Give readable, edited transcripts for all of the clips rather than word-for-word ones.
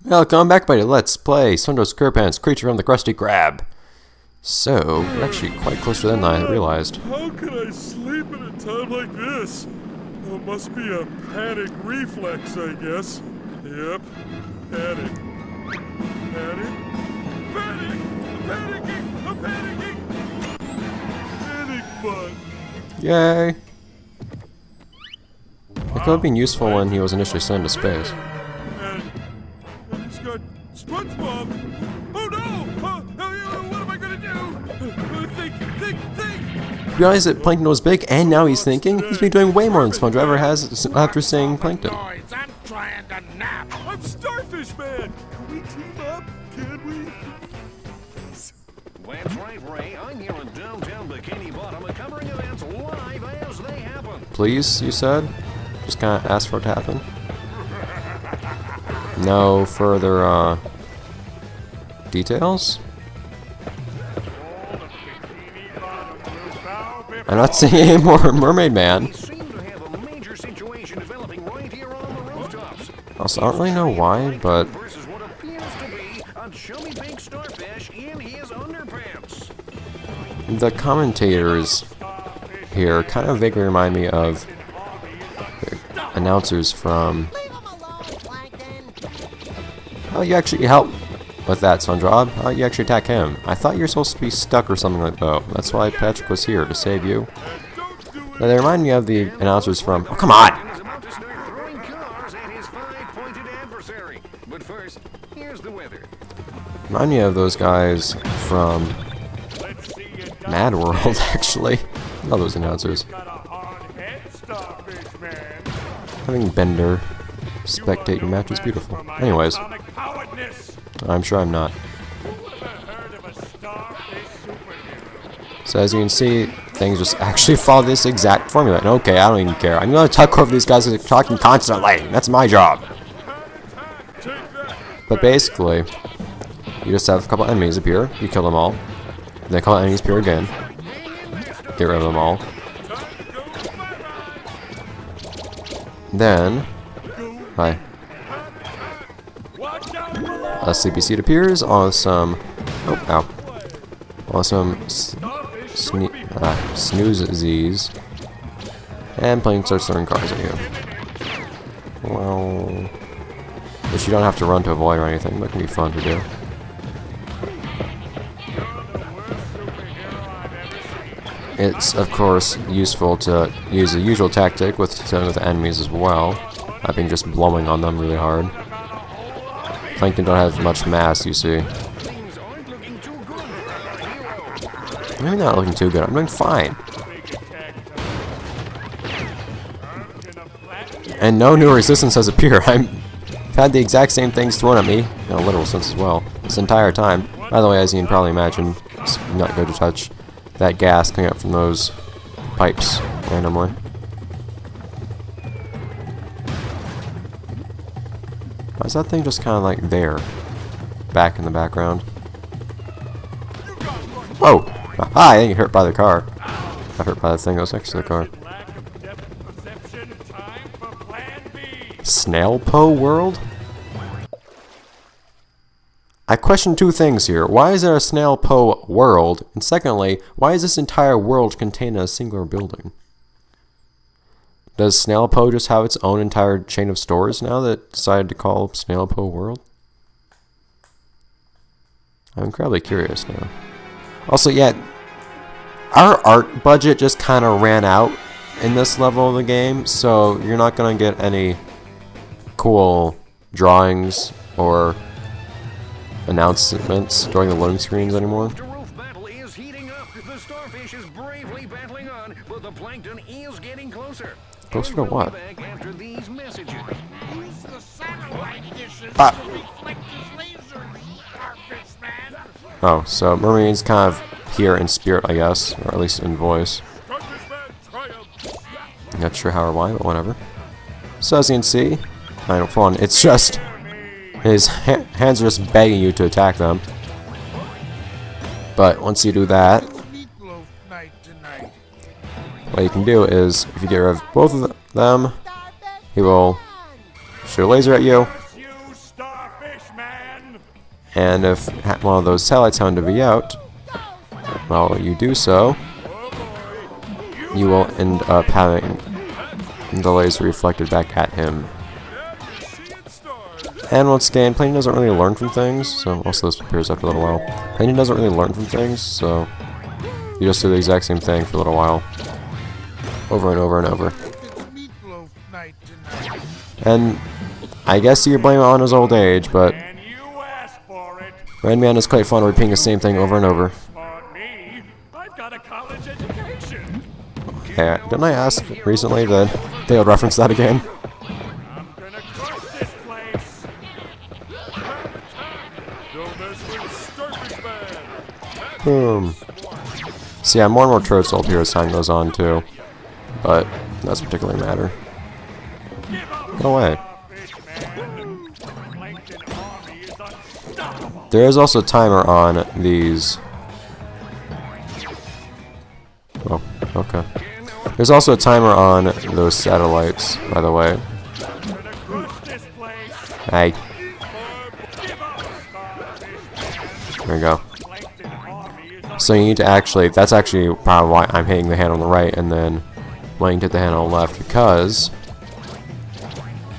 Welcome back, buddy. Let's play Sundoe SquarePants, Creature from the Krusty Krab. So, we're actually quite closer than I realized. How can I sleep at a time like this? Oh, it must be a panic reflex, I guess. Yep, panic. Panic? Panic! I'm panicking! I'm panicking! Panic button. Yay! It could have been useful when he was initially sent to space. And he's got Spongebob. Oh no! What am I gonna do? Think! Realize that Plankton was big, and now he's thinking? He's been doing way more than Spongebob ever has after saying Plankton. I'm trying to nap. I'm Starfish Man! Can we team up? Can we? That's right, Ray. I'm here in downtown Bikini Bottom and covering events live as they happen. Please, you said? Just kind of ask for it to happen? No further, details? I'm not seeing any more Mermaid Man. We seem to have a major situation developing right here on the rooftops. Also, I don't really know why, but Versus what appears to be a chubby big starfish in his underpants. the commentators here kind of vaguely remind me of announcers from... How you actually help with that, Spongebob? How you actually attack him? I thought you were supposed to be stuck or something like that. Oh, that's why Patrick was here, to save you. Now, they remind me of the announcers from... Oh, come on! And is about to start throwing cars at his five-pointed adversary. But first, here's the weather. Remind me of those guys from Mad World, actually. I love those announcers. Got a hard head, Starfish Man. Having Bender spectate your match is beautiful. Anyways, Atomic poweredness. I'm sure I'm not. Who ever heard of a starfish superhero? So as you can see, things just actually follow this exact formula. And okay, I don't even care. I'm gonna talk over these guys that are talking constantly. That's my job. But basically, you just have a couple enemies appear, you kill them all. Then a couple enemies appear again. Get rid of them all. Then, hi. A sleepy seed appears on some. Oh, ow. On some snooze Z's. And Plankton starts throwing cars at you. Well. Which you don't have to run to avoid or anything, but it can be fun to do. It's, of course, useful to use the usual tactic with some of the enemies as well. I've been just blowing on them really hard. Plankton don't have much mass, you see. Maybe not looking too good. I'm doing fine. And no new resistance has appeared. I've had the exact same things thrown at me, in a literal sense as well, this entire time. By the way, as you can probably imagine, it's not good to touch that gas coming up from those pipes randomly. Why is that thing just kind of like there, back in the background? Whoa! Aha, I didn't get hurt by the car. Got hurt by the thing that was next to the car. Snail Po World? I question two things here. Why is there a Snail Po World? And secondly, why is this entire world contained in a singular building? Does Snail Po just have its own entire chain of stores now that decided to call Snail Po World? I'm incredibly curious now. Also, yeah, our art budget just kind of ran out in this level of the game, so you're not going to get any cool drawings or announcements during the loading screens anymore. The roof battle is heating up. The starfish is bravely battling on, but the plankton is getting closer. Closer to what? Back after these messages. Use the satellite dishes Ah. to reflect his lasers, Starfish Man. Oh, so Mermaid's kind of here in spirit, I guess, or at least in voice. Starfish Man triumph. Not sure how or why, but whatever. So as you can see, I don't fun. It's just his hands are just begging you to attack them. But once you do that, Meatloaf night tonight. what you can do is, if you get rid of both of them, he will shoot a laser at you. You Starfish Man! And if one of those satellites happen to be out, well, you do so, you will end up having the laser reflected back at him. And once again, Plankton doesn't really learn from things, so also this appears after a little while. Plankton doesn't really learn from things, so you just do the exact same thing for a little while. Over and over and over. And I guess you blame it on his old age, but Red Man is quite fond of repeating the same thing over and over. I've got a college education. Yeah, didn't I ask recently that they would reference that again? I'm gonna crush this place. Don't mess with Starfish Man. Boom. So yeah, more and more turrets will appear as time goes on too, but that doesn't particularly matter. Go away. Plankton army is unstoppable. There is also a timer on these. Oh, okay. There's also a timer on those satellites, by the way. I'm gonna crush this place. Hey, Give up, Starfish Man. there we go. Plankton army is So you need to actually, that's actually probably why I'm hitting the hand on the right and then wanting to hit the hand on the left, because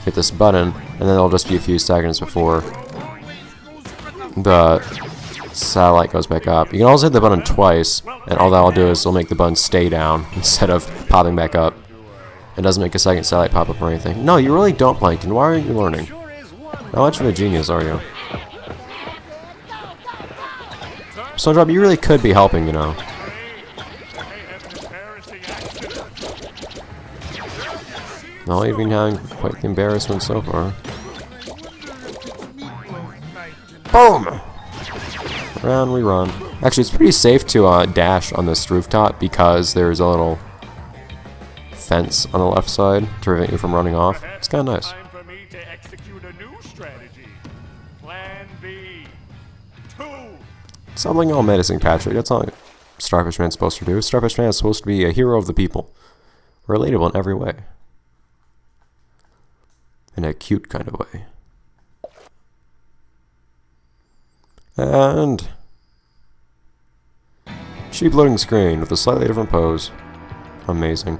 hit this button and then it'll just be a few seconds before the satellite goes back up. You can also hit the button twice, and all that'll do is it'll make the button stay down instead of popping back up. It doesn't make a second satellite pop up or anything. No, you really don't, Plankton. Why aren't you learning? How much of a genius are you? Spongebob, you really could be helping, you know. Well, you've been having quite the embarrassment so far. Boom! Round we run. Actually, it's pretty safe to dash on this rooftop because there's a little fence on the left side to prevent you from running off. It's kind of nice. Time for me to execute a new strategy. Plan B. 2. Something all menacing, Patrick. That's not what Starfish Man's supposed to do. Starfish Man is supposed to be a hero of the people. Relatable in every way. In a cute kind of way. And cheap loading screen with a slightly different pose. Amazing.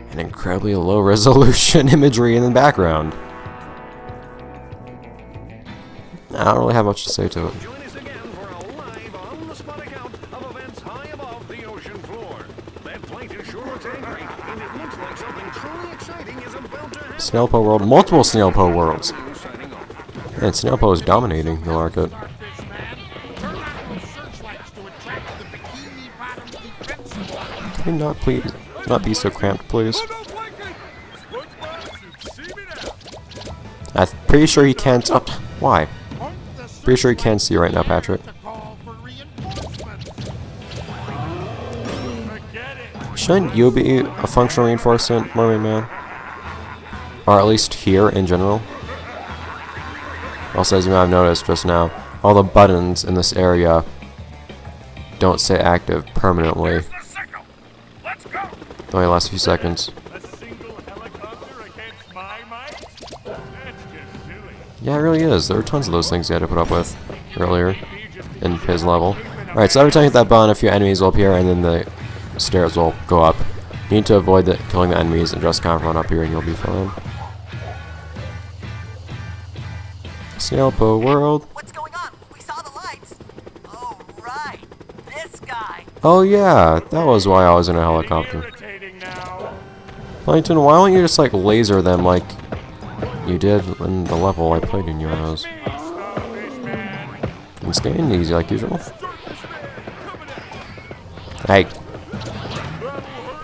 And incredibly low resolution imagery in the background. I don't really have much to say to it. Join us again for a live on-the-spot account of events high above the ocean floor. That Plankton sure looks angry, and it looks like something truly exciting is about to happen. Snail Po World. Multiple Snail Po Worlds. Signing off. And Snail Po is dominating the market. Starfish Man, turn on those searchlights to attract the bikini-bottom defensive. Can you not please not be so cramped, please? Oh no, Plankton! SpongeBob should see me now. I'm pretty sure he can't. Oh, why? Point the Pretty sure he can't see you right now, Patrick. to call for reinforcements. Forget it. Shouldn't you be a functional reinforcement, Mermaid Man? Or at least here in general? Also, as you might have noticed just now, all the buttons in this area don't stay active permanently. The signal. Let's go. They only last a few seconds. A single helicopter against my might? That's just silly. Yeah, it really is. There were tons of those things you had to put up with earlier in his level. Alright, so every time you hit that button, a few enemies will appear and then the stairs will go up. You need to avoid killing the enemies and just kind of run up here and you'll be fine. Snail Po World. What's going on? We saw the lights. Oh, right. This guy. Oh yeah, that was why I was in a helicopter. Irritating now. Plankton, why don't you just like laser them like you did in the level I played in you as? Starfish Man. And staying easy like usual. Hey.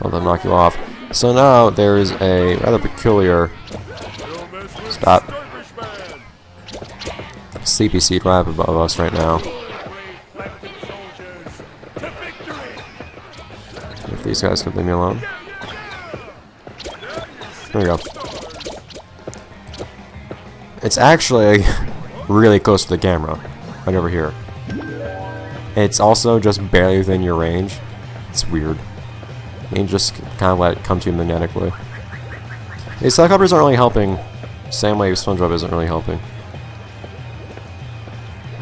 I'll then knock you off. So now there is a rather peculiar Don't mess with Stop. Starfish Man. sleepy seed right above us right now. Plankton soldiers to victory. If these guys could leave me alone. There we go. It's actually really close to the camera. Right over here. It's also just barely within your range. It's weird. You can just kind of let it come to you magnetically. These helicopters aren't really helping. Same way SpongeBob isn't really helping.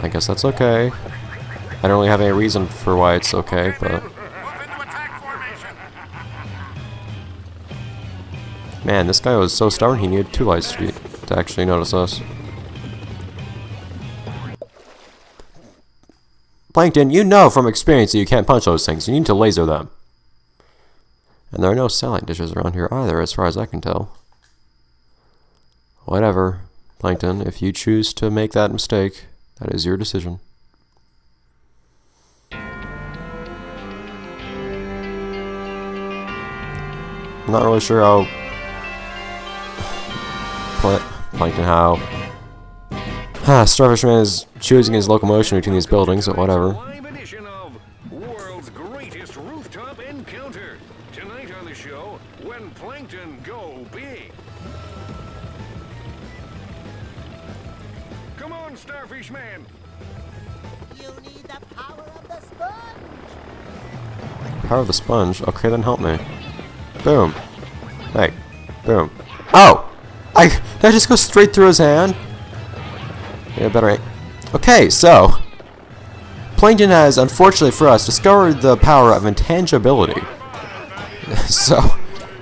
I guess that's okay. I don't really have any reason for why it's okay, but... Move into attack formation. Man, this guy was so stubborn he needed 2 lights to actually notice us. Plankton, you know from experience that you can't punch those things. You need to laser them. And there are no satellite dishes around here either, as far as I can tell. Whatever, Plankton. If you choose to make that mistake, that is your decision. I'm not really sure how... Plankton, how... Starfish Man is choosing his locomotion between these buildings, but whatever. Live edition of World's Greatest Rooftop Encounter. Tonight on the show, when Plankton go big. Come on, Starfish Man. You need the power of the sponge. Power of the sponge? Okay, then help me. Boom. Hey. Boom. Oh! Did I just go straight through his hand? Yeah, better. Okay, so Plankton has, unfortunately for us, discovered the power of intangibility. So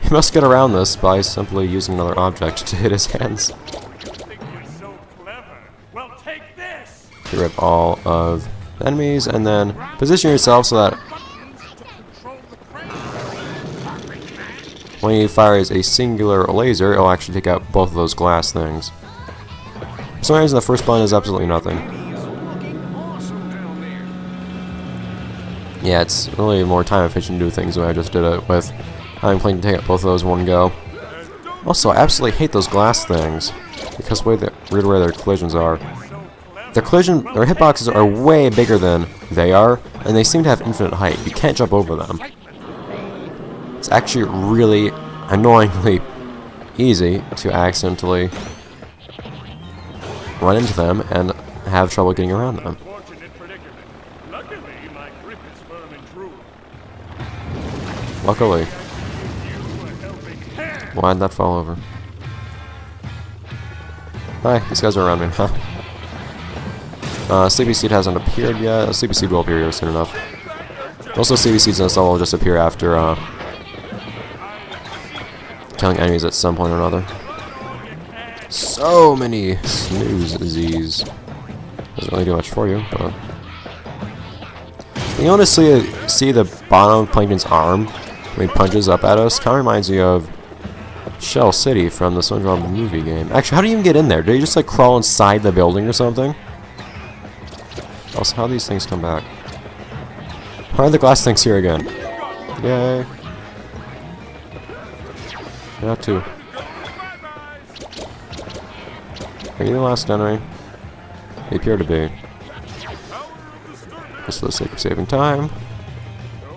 he must get around this by simply using another object to hit his hands. Think you're so clever. Well, take this. Get rid of all of the enemies, and then position yourself so that when he fires a singular laser, it'll actually take out both of those glass things. For some reason, the first button is absolutely nothing. Yeah, it's really more time efficient to do things the way I just did it, with having Plankton take out both of those in one go. Also, I absolutely hate those glass things, because of the weird way their collisions are. Their hitboxes are way bigger than they are, and they seem to have infinite height. You can't jump over them. It's actually really annoyingly easy to accidentally run into them and have trouble getting around them. Fortunate predicament. Luckily, my grip is firm and true. Luckily. You a helping hand. Why'd that fall over? Hi, these guys are around me, huh? Sleepy Seed hasn't appeared yet. Sleepy Seed will appear here soon enough. Also, Sleepy Seeds in this level will just appear after killing enemies at some point or another. So many snooze-Z's. Doesn't really do much for you, but... You honestly see the bottom of Plankton's arm when he punches up at us? Kind of reminds me of Shell City from the Spongebob movie game. Actually, how do you even get in there? Do you just like crawl inside the building or something? Also, how do these things come back? Why are the glass things here again? Yay. Got two. Are you the last enemy? They appear to be. Just for the sake of saving time.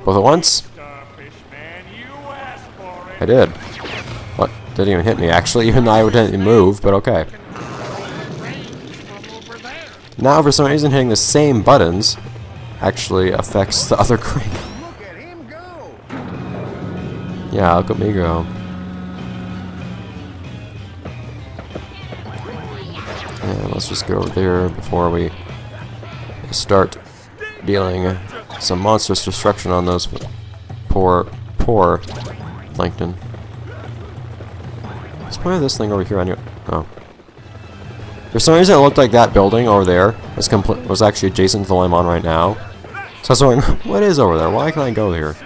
Both at once? Starfish Man, you asked for it. I did. What? Didn't even hit me, actually, even though I didn't move, but okay. Now, for some reason, hitting the same buttons actually affects the other crane. Look at him go. Yeah, look at me go. And let's just go over there before we start dealing some monstrous destruction on those poor Plankton. Let's put this thing over here on you. Oh. For some reason it looked like that building over there was actually adjacent to the one I'm on right now. So I was wondering, what is over there? Why can I go here?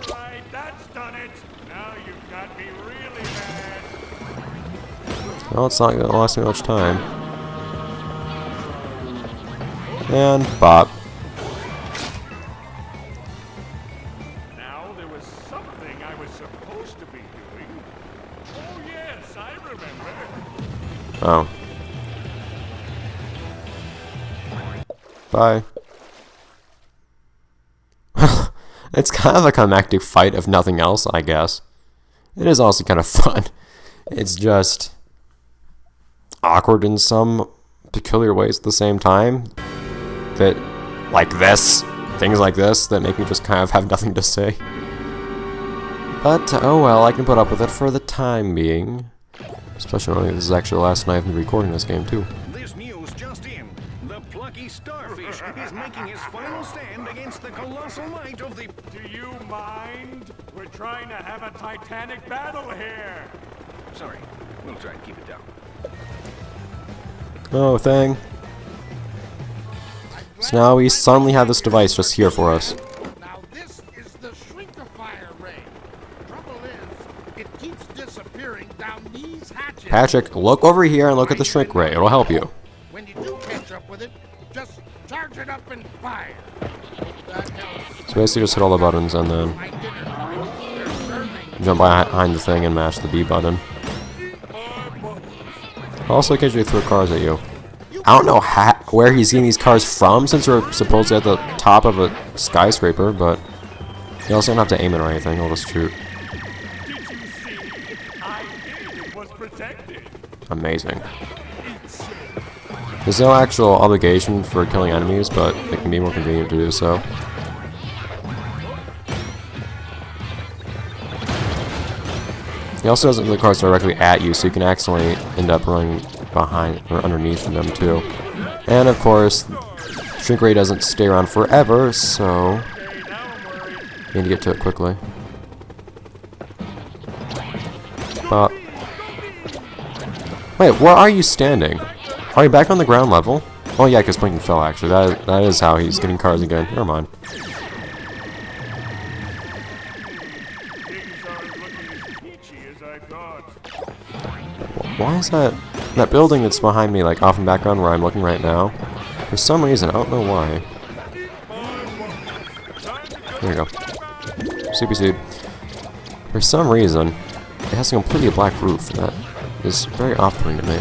Alright, that's done it. Now you've got me really mad. Well, it's not going to last me much time. And bop. Now there was something I was supposed to be doing. Oh yes, I remember. Oh. Bye. It's kind of a climactic fight, if nothing else, I guess. It is also kind of fun. It's just awkward in some peculiar ways at the same time. That, like this, things like this, that make me just kind of have nothing to say. But, oh well, I can put up with it for the time being. Especially when this is actually the last night I've been recording this game, too. This news just in. The unlucky Starfish is making his final stand against the colossal might of the... Do you mind? We're trying to have a titanic battle here. Sorry, we'll try and keep it down. Oh, thing. So now we suddenly have this device just here for us. Now this is the shrinkifier ray. Trouble is, it keeps disappearing down these hatches. Patrick, look over here and look at the shrink ray. It'll help you. When you do catch up with it, just charge it up and fire. That helps. So basically just hit all the buttons and then My dinner. They're serving. jump behind the thing and mash the B button. Also occasionally throw cars at you. I don't know where he's getting these cars from, since we're supposedly at the top of a skyscraper, but you also don't have to aim it or anything, he'll just shoot. Did you see? I did. It was protected. Amazing. There's no actual obligation for killing enemies, but it can be more convenient to do so. He also doesn't throw the cars directly at you, so you can accidentally end up running behind or underneath them too. And of course, Shrink Ray doesn't stay around forever, so you need to get to it quickly. Wait, where are you standing? Are you back on the ground level? Oh yeah, because Plankton fell actually. That is how he's getting cars again. Never mind. Things aren't looking as peachy as I thought. Why is that building that's behind me, like off in the background where I'm looking right now? For some reason, I don't know why. There you go. CPC. For some reason, it has a completely black roof. That is very off-putting to me.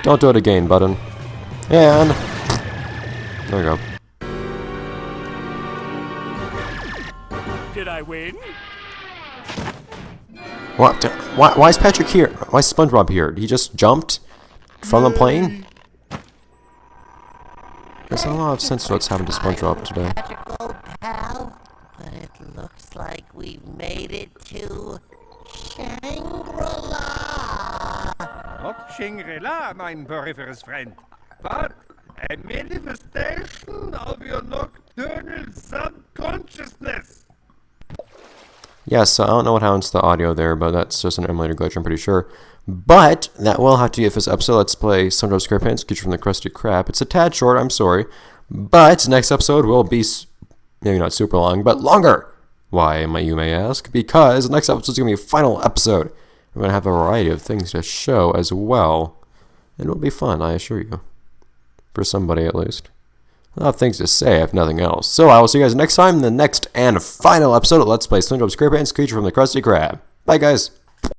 Don't do it again, button. And there we go. Did I win? What? Why is Patrick here? Why is SpongeBob here? He just jumped from the plane? There's not a lot of sense to what's happened to SpongeBob today. Magical pal, but it looks like we've made it to Shangri-La. Not Shangri-La, mein peripherous friend, but a manifestation of your nocturnal subconsciousness. Yes, so I don't know what happens to the audio there, but that's just an emulator glitch, I'm pretty sure. But that will have to be it for this episode. Let's play Spongebob SquarePants, creature from the Krusty Krab. It's a tad short, I'm sorry. But next episode will be, maybe not super long, but longer. Why, you may ask? Because next episode is going to be a final episode. We're going to have a variety of things to show as well. And it'll be fun, I assure you. For somebody, at least. A lot of things to say, if nothing else. So I will see you guys next time in the next and final episode of Let's Play Spongebob SquarePants, creature from the Krusty Krab. Bye, guys.